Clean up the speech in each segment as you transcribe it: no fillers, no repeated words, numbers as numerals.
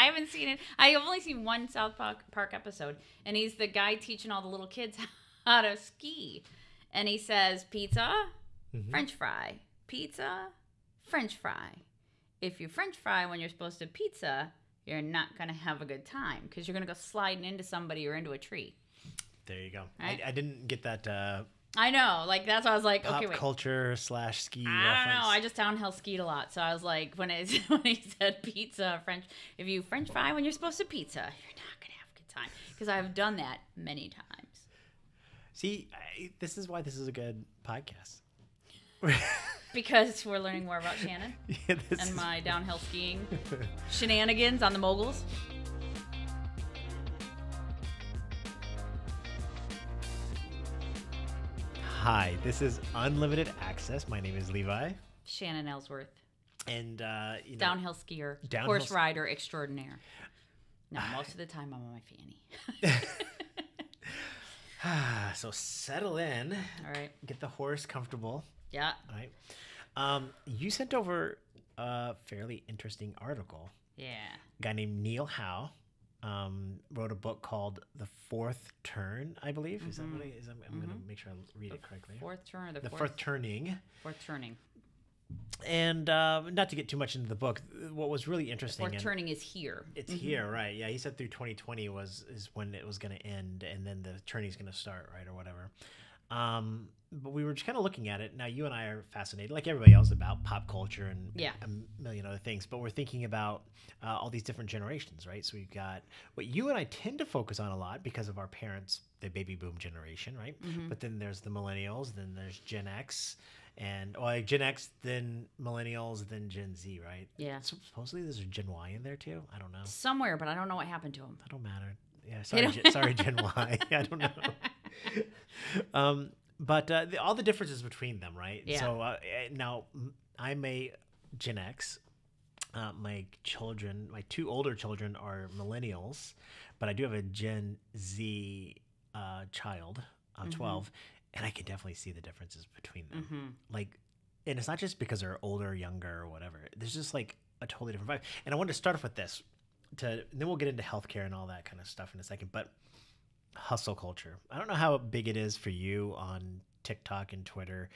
I haven't seen it. I've only seen one South Park episode, and he's the guy teaching all the little kids how to ski. And he says, pizza, French fry. Pizza, French fry. If you French fry when you're supposed to pizza, you're not going to have a good time because you're going to go sliding into somebody or into a tree. There you go. Right? I didn't get that I know. Like, that's why I was like, pop okay, wait. culture / ski I reference. don't know. I just downhill skied a lot. So I was like, when he said pizza, if you French fry when you're supposed to pizza, you're not going to have a good time. Because I've done that many times. See, this is why this is a good podcast. Because we're learning more about Shannon and my downhill skiing shenanigans on the moguls. Hi, this is Unlimited Access. My name is Levi. Shannon Aylesworth. And, downhill skier, horse rider extraordinaire. No, most of the time I'm on my fanny. So settle in. All right. Get the horse comfortable. Yeah. All right. You sent over a fairly interesting article. Yeah. A guy named Neil Howe wrote a book called The Fourth Turn, I believe. Is that what it is? I'm going to make sure I read it correctly. Fourth turn or the fourth turning. Fourth turning. And not to get too much into the book, what was really interesting. Fourth turning is here. It's here, right? Yeah, he said through 2020 is when it was going to end, and then the turning is going to start, right, or whatever. But we were just kind of looking at it. Now, you and I are fascinated, like everybody else, about pop culture and a million other things. But we're thinking about all these different generations, right? So we've got what you and I tend to focus on a lot because of our parents, the baby boom generation, right? But then there's the millennials, then there's Gen X, and Gen X, then millennials, then Gen Z, right? Yeah. So supposedly there's a Gen Y in there too. I don't know. Somewhere, but I don't know what happened to them. That don't matter. Yeah, sorry, Gen Y. I don't know. But all the differences between them, right? Yeah. So now I'm a Gen X. My two older children are millennials, but I do have a Gen Z child, 12, and I can definitely see the differences between them. Like, and it's not just because they're older, younger, or whatever. There's just like a totally different vibe. And I wanted to start off with this, then we'll get into healthcare and all that kind of stuff in a second. But hustle culture. I don't know how big it is for you on TikTok and Twitter,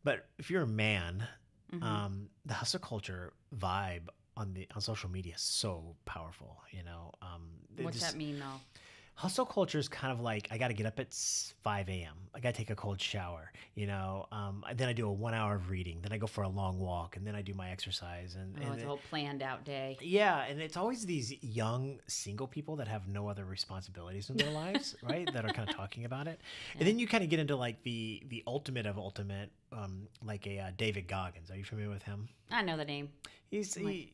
but if you're a man, the hustle culture vibe on social media is so powerful. What's that mean though? Hustle culture is kind of like, I got to get up at 5 a.m. I got to take a cold shower, then I do a 1 hour of reading, then I go for a long walk, and then I do my exercise. And it's a whole planned out day. Yeah, and it's always these young single people that have no other responsibilities in their lives, right? That are kind of talking about it. Yeah. And then you kind of get into like the ultimate of ultimate, like a David Goggins. Are you familiar with him? I know the name. He's the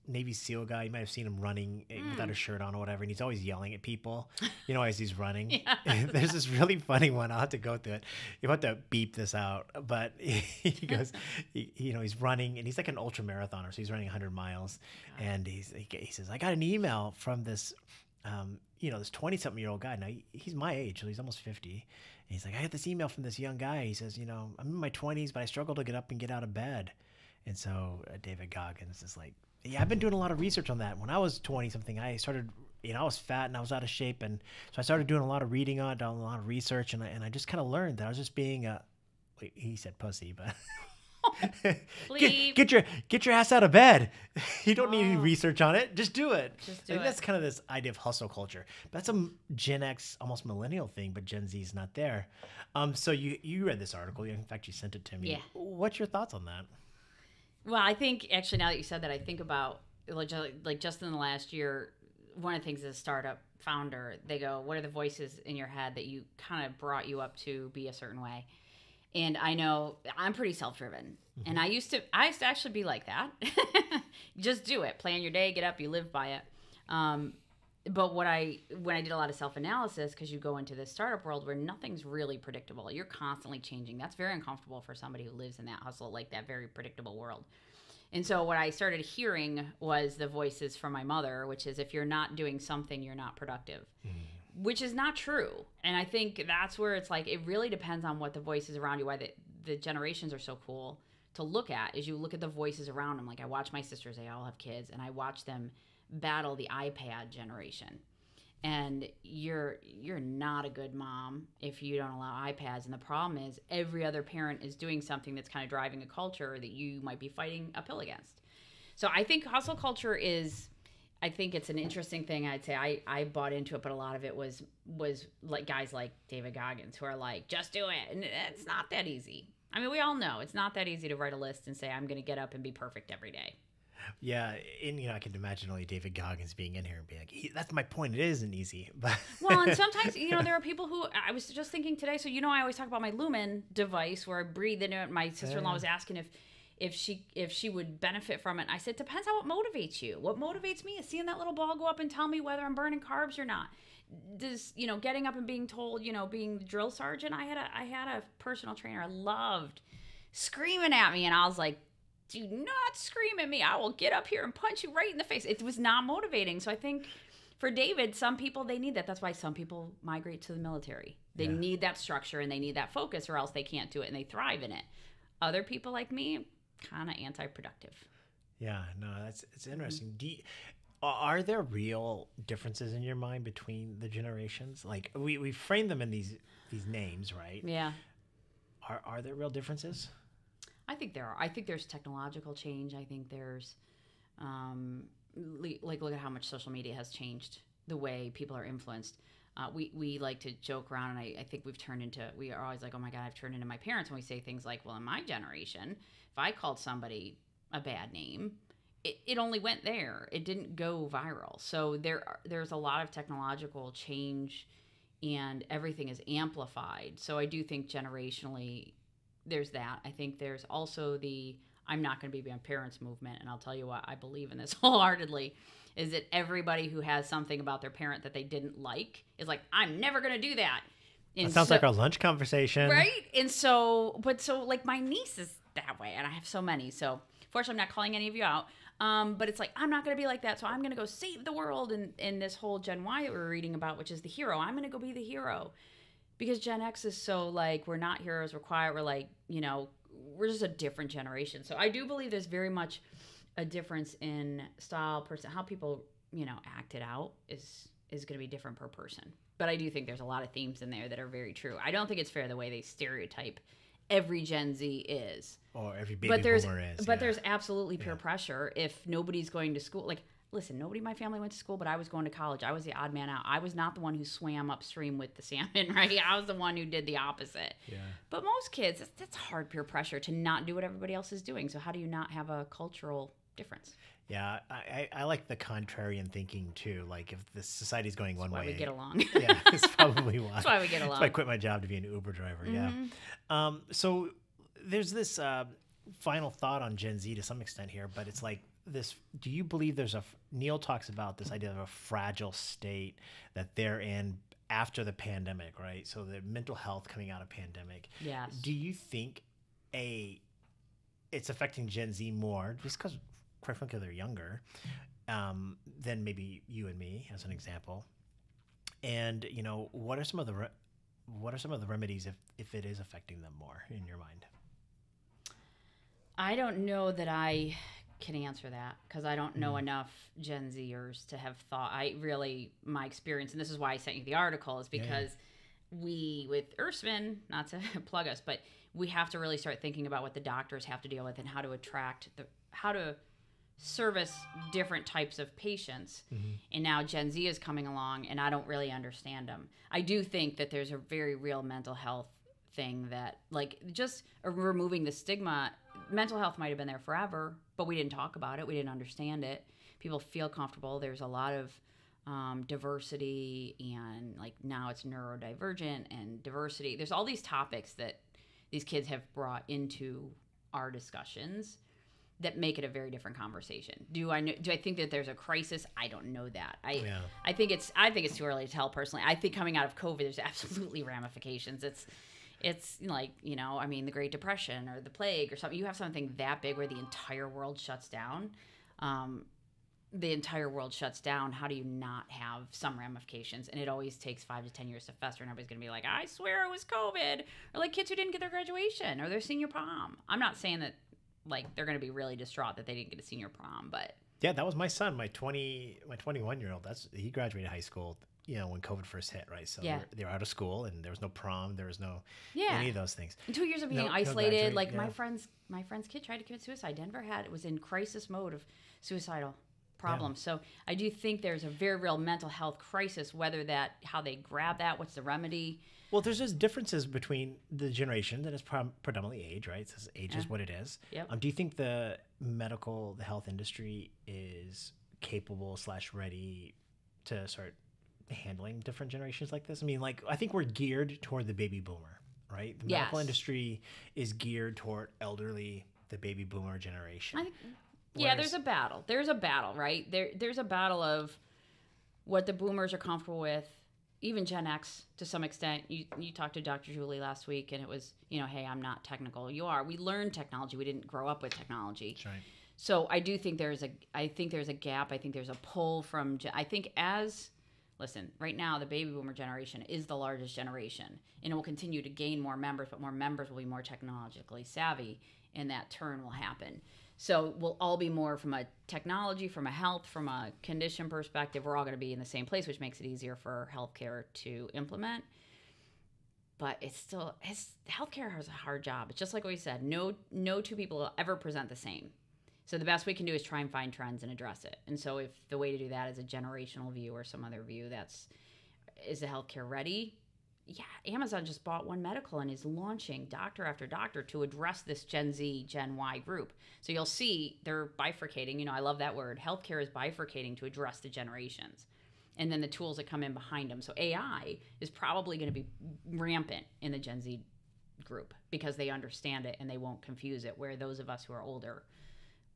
Navy SEAL guy. You might have seen him running without a shirt on or whatever, and he's always yelling at people, as he's running. Yeah. There's this really funny one. I'll have to go through it. You have to beep this out, but he goes, he's running, and he's like an ultra marathoner, so he's running 100 miles, and he says, I got an email from this, this 20-something-year-old guy. Now he's my age, so he's almost 50. And he's like, I got this email from this young guy. He says, I'm in my 20s, but I struggle to get up and get out of bed. And so David Goggins is like, yeah, I've been doing a lot of research on that. When I was 20-something, I started, I was fat and I was out of shape. And so I started doing a lot of reading on it, done a lot of research. And I just kind of learned that I was just being he said pussy, but get your ass out of bed. You don't need any research on it. Just do it. That's kind of this idea of hustle culture. But that's a Gen X, almost millennial thing, but Gen Z is not there. So you read this article. In fact, you sent it to me. Yeah. What's your thoughts on that? Well, I think actually now that you said that, I think about like just in the last year, one of the things as a startup founder, they go, what are the voices in your head that you kind of brought you up to be a certain way? And I know I'm pretty self-driven, and I used to actually be like that. Just do it, plan your day, get up, you live by it. But when I did a lot of self-analysis, because you go into this startup world where nothing's really predictable, you're constantly changing. That's very uncomfortable for somebody who lives in that hustle, like that very predictable world. And so what I started hearing was the voices from my mother, which is, if you're not doing something, you're not productive, which is not true. And I think that's where it's like, it really depends on what the voices around you, why the generations are so cool. to look at is you look at the voices around them. Like I watch my sisters, they all have kids, and I watch them battle the iPad generation. And you're not a good mom if you don't allow iPads. And the problem is every other parent is doing something that's kind of driving a culture that you might be fighting uphill against. So I think hustle culture is, I think it's an interesting thing. I'd say I bought into it, but a lot of it was like guys like David Goggins who are like, just do it. And it's not that easy. I mean, we all know it's not that easy to write a list and say, I'm going to get up and be perfect every day. Yeah, and I can imagine only David Goggins being in here and being like, "That's my point. It isn't easy." But well, and sometimes there are people who I was just thinking today. So I always talk about my Lumen device where I breathe in it. My sister-in-law was asking if she would benefit from it. And I said, depends on what motivates you. What motivates me is seeing that little ball go up and tell me whether I'm burning carbs or not. Does getting up and being told being the drill sergeant. I had a personal trainer I loved screaming at me, and I was like, do not scream at me. I will get up here and punch you right in the face. It was not motivating. So I think for David, some people, they need that. That's why some people migrate to the military. They need that structure and they need that focus or else they can't do it and they thrive in it. Other people like me, kind of anti-productive. Yeah, no, it's interesting. Are there real differences in your mind between the generations? Like we frame them in these names, right? Yeah. Are there real differences? I think there are. I think there's technological change. I think there's, look at how much social media has changed the way people are influenced. We like to joke around, and I think we are always like, oh my God, I've turned into my parents when we say things like, well, in my generation, if I called somebody a bad name, it only went there. It didn't go viral. So there's a lot of technological change, and everything is amplified. So I do think generationally, there's that. I think there's also the I'm not going to be my parents movement. And I'll tell you what, I believe in this wholeheartedly, is that everybody who has something about their parent that they didn't like is like, I'm never going to do that. And that sounds like our lunch conversation. Right? And so like my niece is that way, and I have so many. So fortunately, I'm not calling any of you out. But it's like, I'm not going to be like that. So I'm going to go save the world in this whole Gen Y that we're reading about, which is the hero. I'm going to go be the hero. Because Gen X is so like, we're not heroes, we're quiet, we're like, we're just a different generation. So I do believe there's very much a difference in style, how people, act it out is going to be different per person. But I do think there's a lot of themes in there that are very true. I don't think it's fair the way they stereotype every Gen Z is. Or every baby boomer is. But there's absolutely peer pressure if nobody's going to school. Like, listen, nobody in my family went to school, but I was going to college. I was the odd man out. I was not the one who swam upstream with the salmon, right? I was the one who did the opposite. Yeah. But most kids, that's hard peer pressure to not do what everybody else is doing. So how do you not have a cultural difference? Yeah, I like the contrarian thinking too. Like if the society's going one way, we get along. Yeah, it's probably why. That's why we get along. That's why I quit my job to be an Uber driver. Mm-hmm. Yeah. So there's this final thought on Gen Z to some extent here, but it's like this. Do you believe Neil talks about this idea of a fragile state that they're in after the pandemic, right? So the mental health coming out of pandemic. Yes. Do you think it's affecting Gen Z more just because, quite frankly, they're younger than maybe you and me, as an example? And what are some of the remedies if it is affecting them more in your mind? I don't know that I can answer that because I don't know enough Gen Zers to have thought. My experience, and this is why I sent you the article, is because we, with Ursamin, not to plug us, but we have to really start thinking about what the doctors have to deal with and how to service different types of patients. Mm-hmm. And now Gen Z is coming along, and I don't really understand them. I do think that there's a very real mental health thing that, like, just removing the stigma. Mental health might have been there forever, but we didn't talk about it. We didn't understand it. People feel comfortable. There's a lot of diversity, and like now it's neurodivergent and diversity. There's all these topics that these kids have brought into our discussions that make it a very different conversation. Do I think that there's a crisis? I don't know that. I think it's too early to tell personally. I think coming out of COVID, there's absolutely ramifications. It's like, the Great Depression or the plague or something. You have something that big where the entire world shuts down. The entire world shuts down. How do you not have some ramifications? And it always takes 5 to 10 years to fester, and everybody's going to be like, I swear it was COVID. Or like kids who didn't get their graduation or their senior prom. I'm not saying that like they're going to be really distraught that they didn't get a senior prom. But yeah, that was my son, my 21-year-old. He graduated high school, when COVID first hit, right? So they were out of school, and there was no prom, there was no any of those things. And 2 years of being isolated. My friend's kid tried to commit suicide. Denver was in crisis mode of suicidal problems. So I do think there's a very real mental health crisis. Whether how they grab that, what's the remedy? Well, there's just differences between the generation that is predominantly age, right? So age is what it is. Yep. Do you think the health industry is capable / ready to start handling different generations like this? I mean, I think we're geared toward the baby boomer, right? The medical industry is geared toward elderly, the baby boomer generation. There's a battle. There's a battle, right? There's a battle of what the boomers are comfortable with. Even Gen X, to some extent. You talked to Dr. Julie last week, and it was, hey, I'm not technical. You are. We learned technology. We didn't grow up with technology. That's right. So I do think there's a gap. I think there's a pull from. Listen, right now the baby boomer generation is the largest generation, and it will continue to gain more members, but more members will be more technologically savvy, and that turn will happen. So we'll all be more from a technology, from a health, from a condition perspective. We're all going to be in the same place, which makes it easier for healthcare to implement. But healthcare has a hard job. It's just like what we said. No two people will ever present the same. So the best we can do is try and find trends and address it. And so if the way to do that is a generational view or some other view, is the healthcare ready? Yeah, Amazon just bought One Medical and is launching doctor after doctor to address this Gen Z, Gen Y group. So you'll see they're bifurcating. I love that word. Healthcare is bifurcating to address the generations. And then the tools that come in behind them. So AI is probably going to be rampant in the Gen Z group because they understand it and they won't confuse it, where those of us who are older,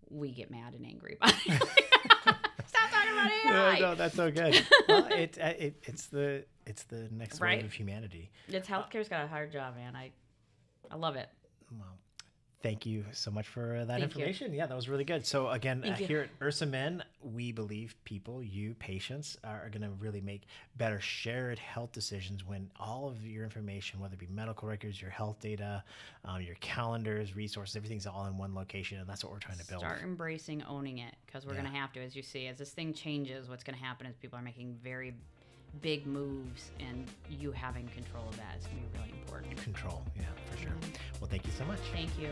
we get mad and angry about it. Stop talking about AI. No, that's so good. Well, it's the next wave of humanity. Healthcare's got a hard job, man. I love it. Well, thank you so much for that information. Yeah, that was really good. So again, here at Ursamin, we believe patients, are going to really make better shared health decisions when all of your information, whether it be medical records, your health data, your calendars, resources, everything's all in one location, and that's what we're trying to build. Start embracing owning it, because we're going to have to, as you see, as this thing changes, what's going to happen is people are making very big moves, and you having control of that is going to be really important. Control, yeah, for sure. Well, thank you so much. Thank you.